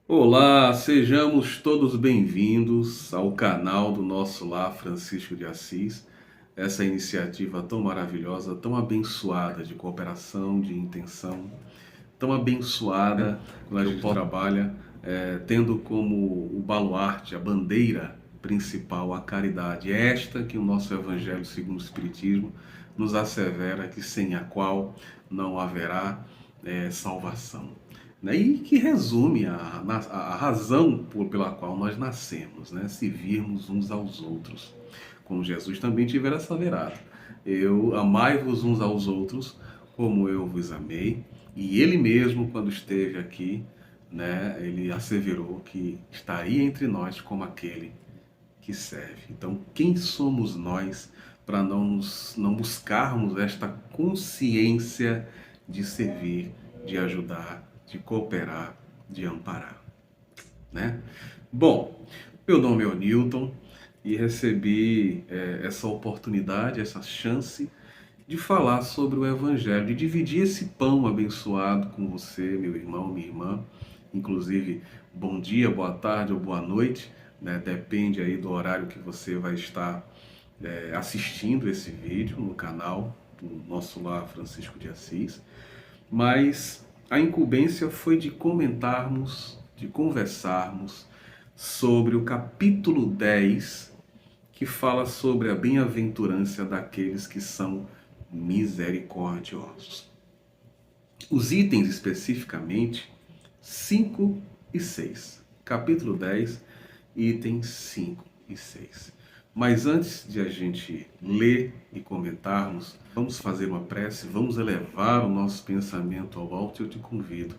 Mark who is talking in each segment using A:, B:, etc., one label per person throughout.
A: Olá, sejamos todos bem-vindos ao canal do nosso lar Francisco de Assis. Essa iniciativa tão maravilhosa, tão abençoada de cooperação, de intenção, tão abençoada quando a gente trabalha, tendo como o baluarte, a bandeira principal, a caridade. É esta que o nosso Evangelho segundo o Espiritismo nos assevera que sem a qual não haverá salvação, né? E que resume a razão pela qual nós nascemos, né? Servirmos uns aos outros, como Jesus também tivera asseverado. Eu amai-vos uns aos outros como eu vos amei. E ele mesmo, quando esteve aqui, né, ele asseverou que estaria entre nós como aquele que serve. Então, quem somos nós para não buscarmos esta consciência de servir, de ajudar, de cooperar, de amparar, né? Bom, meu nome é Newton e recebi essa oportunidade, essa chance de falar sobre o Evangelho, de dividir esse pão abençoado com você, meu irmão, minha irmã. Inclusive, bom dia, boa tarde ou boa noite, né? Depende aí do horário que você vai estar assistindo esse vídeo no canal do nosso lar Francisco de Assis. Mas a incumbência foi de comentarmos, de conversarmos sobre o capítulo 10, que fala sobre a bem-aventurança daqueles que são misericordiosos. Os itens especificamente 5 e 6. Capítulo 10, itens 5 e 6. Mas antes de a gente ler e comentarmos, vamos fazer uma prece, vamos elevar o nosso pensamento ao alto. Eu te convido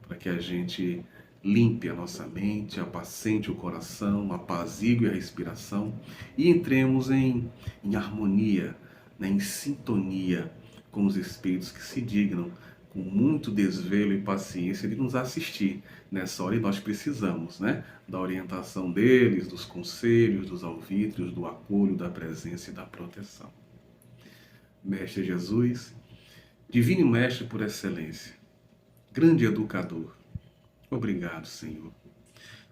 A: para que a gente limpe a nossa mente, apacente o coração, apazigue a respiração e entremos em harmonia, né, em sintonia com os espíritos que se dignam com muito desvelo e paciência de nos assistir nessa hora, e nós precisamos, né, da orientação deles, dos conselhos, dos alvítrios, do acolho, da presença e da proteção. Mestre Jesus, Divino Mestre por excelência, grande educador, obrigado, Senhor,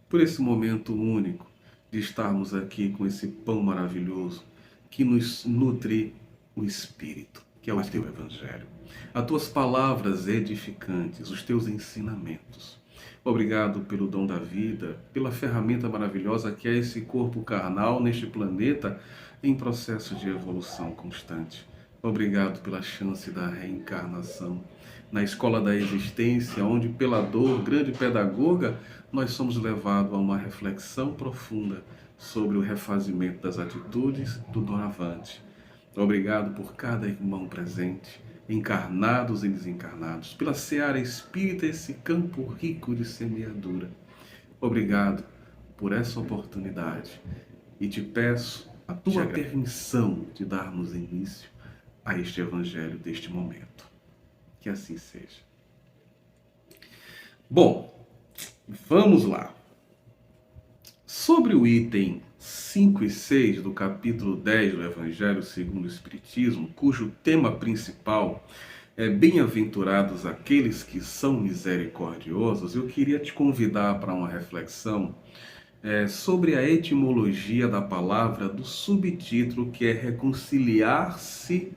A: por esse momento único de estarmos aqui com esse pão maravilhoso que nos nutre o Espírito, que é o teu Evangelho. As tuas palavras edificantes, os teus ensinamentos. Obrigado pelo dom da vida, pela ferramenta maravilhosa que é esse corpo carnal neste planeta em processo de evolução constante. Obrigado pela chance da reencarnação na escola da existência, onde pela dor, grande pedagoga, nós somos levados a uma reflexão profunda sobre o refazimento das atitudes do doravante. Obrigado por cada irmão presente, encarnados e desencarnados, pela seara espírita, esse campo rico de semeadura. Obrigado por essa oportunidade e te peço a tua permissão de darmos início a este Evangelho deste momento. Que assim seja. Bom, vamos lá. Sobre o item 5 e 6 do capítulo 10 do Evangelho segundo o Espiritismo, cujo tema principal é bem-aventurados aqueles que são misericordiosos, eu queria te convidar para uma reflexão sobre a etimologia da palavra do subtítulo, que é reconciliar-se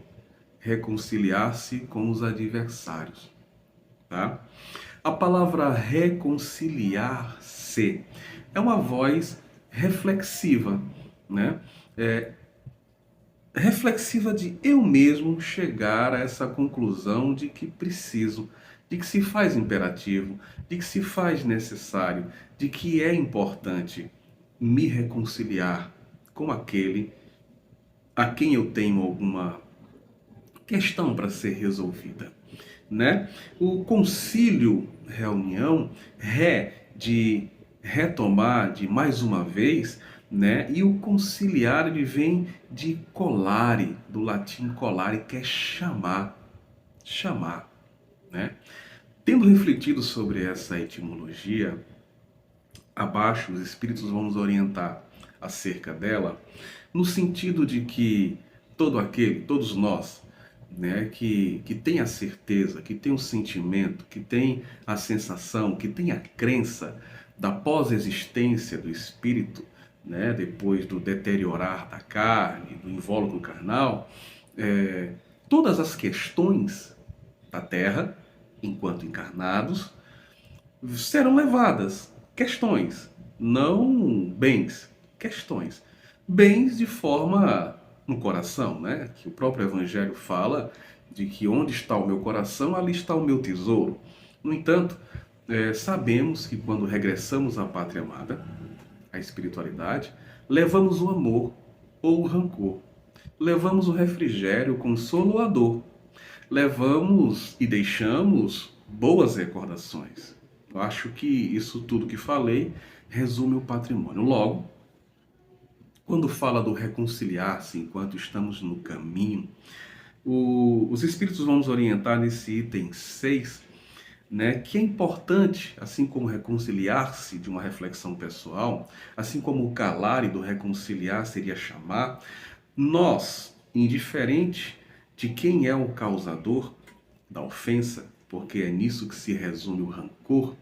A: com os adversários, tá? A palavra reconciliar-se é uma voz reflexiva, né? Reflexiva de eu mesmo chegar a essa conclusão de que preciso, de que se faz imperativo, de que se faz necessário, de que é importante me reconciliar com aquele a quem eu tenho alguma questão para ser resolvida, né? O concílio, reunião, de retomar de mais uma vez, né? E o conciliar, ele vem de colare, do latim colare, que é chamar, né? Tendo refletido sobre essa etimologia, abaixo os espíritos vão nos orientar acerca dela, no sentido de que todos nós, né, que tem a certeza, que tem o sentimento, que tem a sensação, que tem a crença da pós-existência do espírito, né, depois do deteriorar da carne, do invólucro carnal, todas as questões da Terra, enquanto encarnados, serão levadas. Questões, não bens, questões. Bens de forma no coração, né? Que o próprio Evangelho fala de que onde está o meu coração, ali está o meu tesouro. No entanto, sabemos que quando regressamos à pátria amada, à espiritualidade, levamos o amor ou o rancor. Levamos o refrigério, o consolo ou a dor. Levamos e deixamos boas recordações. Eu acho que isso tudo que falei resume o patrimônio. Logo, quando fala do reconciliar-se enquanto estamos no caminho, os Espíritos vão nos orientar nesse item 6, né, que é importante, assim como reconciliar-se de uma reflexão pessoal, assim como o calar e do reconciliar seria chamar, nós, indiferente de quem é o causador da ofensa, porque é nisso que se resume o rancor,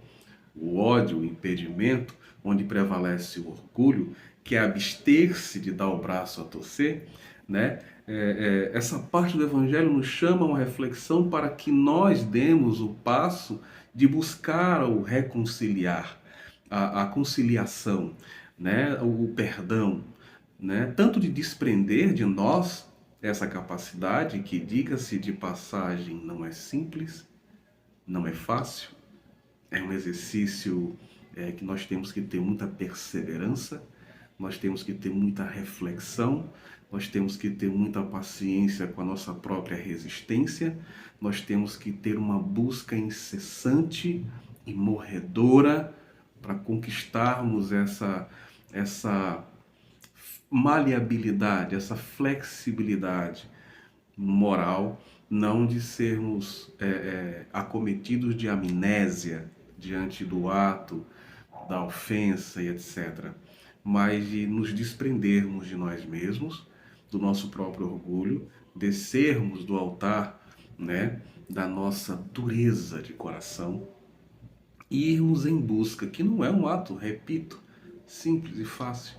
A: o ódio, o impedimento, onde prevalece o orgulho, que é abster-se de dar o braço a torcer, né? Essa parte do Evangelho nos chama a uma reflexão para que nós demos o passo de buscar o reconciliar, a conciliação, né? O perdão, né? Tanto de desprender de nós essa capacidade que, diga-se de passagem, não é simples, não é fácil, é um exercício que nós temos que ter muita perseverança, nós temos que ter muita reflexão, nós temos que ter muita paciência com a nossa própria resistência, nós temos que ter uma busca incessante e morredora para conquistarmos essa maleabilidade, essa flexibilidade moral, não de sermos acometidos de amnésia diante do ato, da ofensa e etc., mas de nos desprendermos de nós mesmos, do nosso próprio orgulho, descermos do altar, né, da nossa dureza de coração e irmos em busca, que não é um ato, repito, simples e fácil,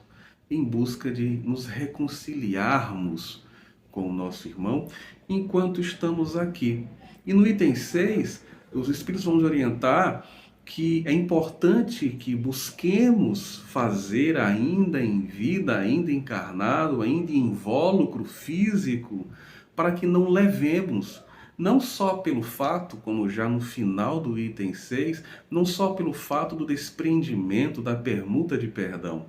A: em busca de nos reconciliarmos com o nosso irmão enquanto estamos aqui. E no item 6, os Espíritos vão nos orientar que é importante que busquemos fazer ainda em vida, ainda encarnado, ainda em invólucro físico, para que não levemos, não só pelo fato, como já no final do item 6, não só pelo fato do desprendimento, da permuta de perdão,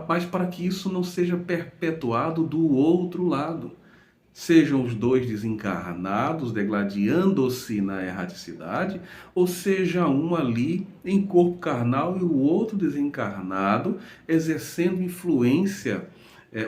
A: mas para que isso não seja perpetuado do outro lado. Sejam os dois desencarnados, degladiando-se na erraticidade, ou seja um ali em corpo carnal e o outro desencarnado, exercendo influência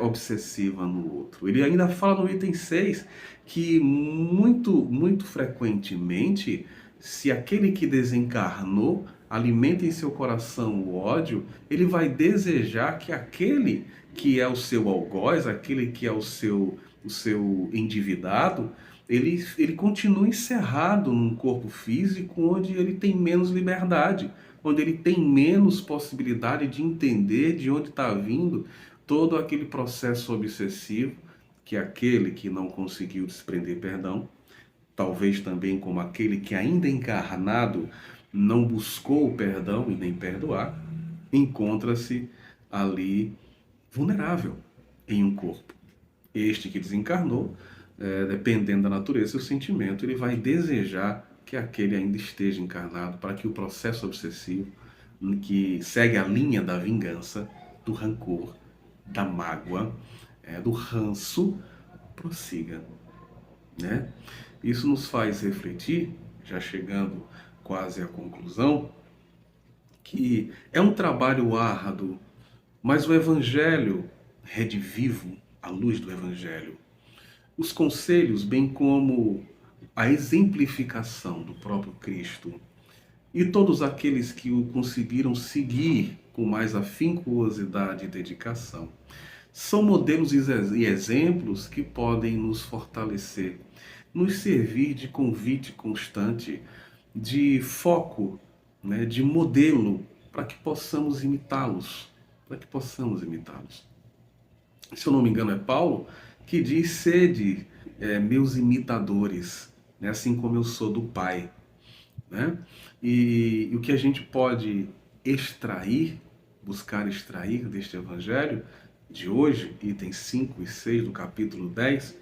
A: obsessiva no outro. Ele ainda fala no item 6 que muito frequentemente, se aquele que desencarnou alimenta em seu coração o ódio, ele vai desejar que aquele que é o seu algoz, aquele que é o seu endividado, ele continua encerrado num corpo físico onde ele tem menos liberdade, onde ele tem menos possibilidade de entender de onde está vindo todo aquele processo obsessivo que aquele que não conseguiu desprender perdão, talvez também como aquele que ainda encarnado não buscou o perdão e nem perdoar, encontra-se ali vulnerável em um corpo. Este que desencarnou, dependendo da natureza do sentimento, ele vai desejar que aquele ainda esteja encarnado para que o processo obsessivo, que segue a linha da vingança, do rancor, da mágoa, do ranço, prossiga, né? Isso nos faz refletir, já chegando quase à conclusão, que é um trabalho árduo, mas o Evangelho redivivo, à luz do Evangelho, os conselhos, bem como a exemplificação do próprio Cristo e todos aqueles que o conseguiram seguir com mais afincosidade e dedicação, são modelos e exemplos que podem nos fortalecer, nos servir de convite constante, de foco, né, de modelo, para que possamos imitá-los, Se eu não me engano, é Paulo que diz: sede meus imitadores, né? Assim como eu sou do Pai. Né? E o que a gente pode extrair, buscar extrair deste Evangelho de hoje, itens 5 e 6 do capítulo 10,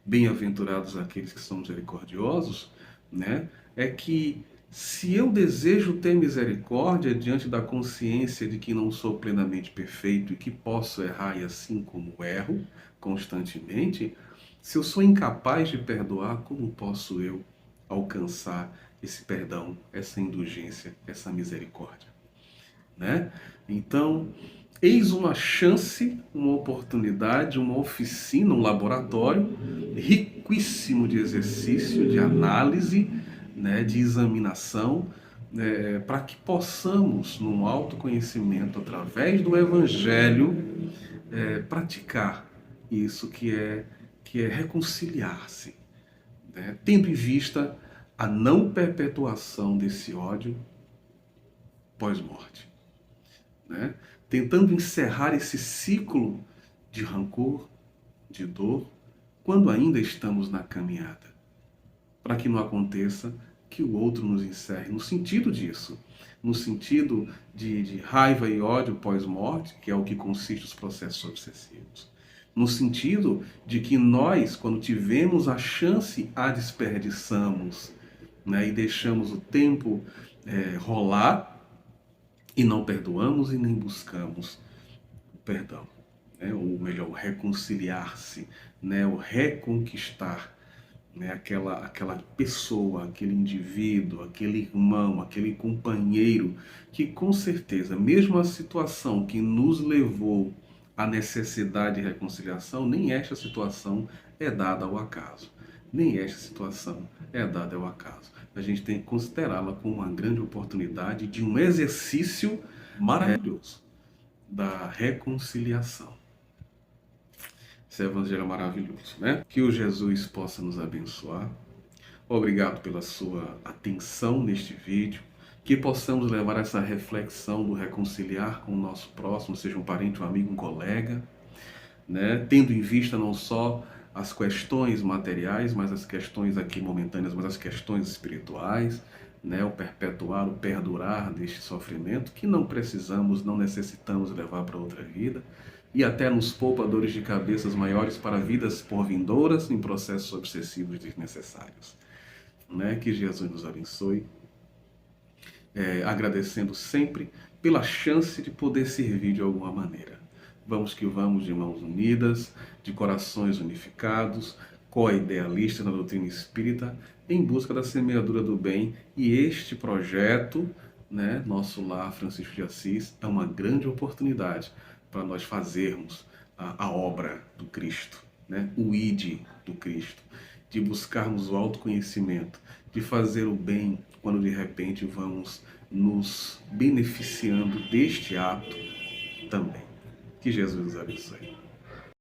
A: bem-aventurados aqueles que são misericordiosos, né? É que se eu desejo ter misericórdia diante da consciência de que não sou plenamente perfeito e que posso errar e assim como erro constantemente, se eu sou incapaz de perdoar, como posso eu alcançar esse perdão, essa indulgência, essa misericórdia, né? Então, eis uma chance, uma oportunidade, uma oficina, um laboratório riquíssimo de exercício, de análise, né, de examinação, para que possamos, num autoconhecimento, através do Evangelho, praticar isso que é reconciliar-se, né, tendo em vista a não perpetuação desse ódio pós-morte, né? Tentando encerrar esse ciclo de rancor, de dor, quando ainda estamos na caminhada, para que não aconteça que o outro nos encerre no sentido disso, no sentido de raiva e ódio pós-morte, que é o que consiste os processos obsessivos, no sentido de que nós, quando tivemos a chance, a desperdiçamos, né, e deixamos o tempo rolar, e não perdoamos e nem buscamos o perdão, né? Ou melhor, o reconciliar-se, né? O reconquistar, né? Aquela pessoa, aquele indivíduo, aquele irmão, aquele companheiro, que com certeza, mesmo a situação que nos levou à necessidade de reconciliação, nem esta situação é dada ao acaso. Nem esta situação é dada ao acaso. A gente tem que considerá-la como uma grande oportunidade de um exercício maravilhoso da reconciliação. Esse evangelho é maravilhoso, né? Que o Jesus possa nos abençoar. Obrigado pela sua atenção neste vídeo. Que possamos levar essa reflexão do reconciliar com o nosso próximo, seja um parente, um amigo, um colega, né? Tendo em vista não só as questões materiais, mas as questões aqui momentâneas, mas as questões espirituais, né? O perpetuar, o perdurar deste sofrimento que não precisamos, não necessitamos levar para outra vida, e até nos poupa dores de cabeças maiores para vidas por vindouras em processos obsessivos desnecessários, né? Que Jesus nos abençoe, agradecendo sempre pela chance de poder servir de alguma maneira. Vamos que vamos, de mãos unidas, de corações unificados, co-idealistas na doutrina espírita, em busca da semeadura do bem. E este projeto, né, Nosso Lar Francisco de Assis, é uma grande oportunidade para nós fazermos a obra do Cristo, né, o ID do Cristo, de buscarmos o autoconhecimento, de fazer o bem quando de repente vamos nos beneficiando deste ato também. Que Jesus nos abençoe.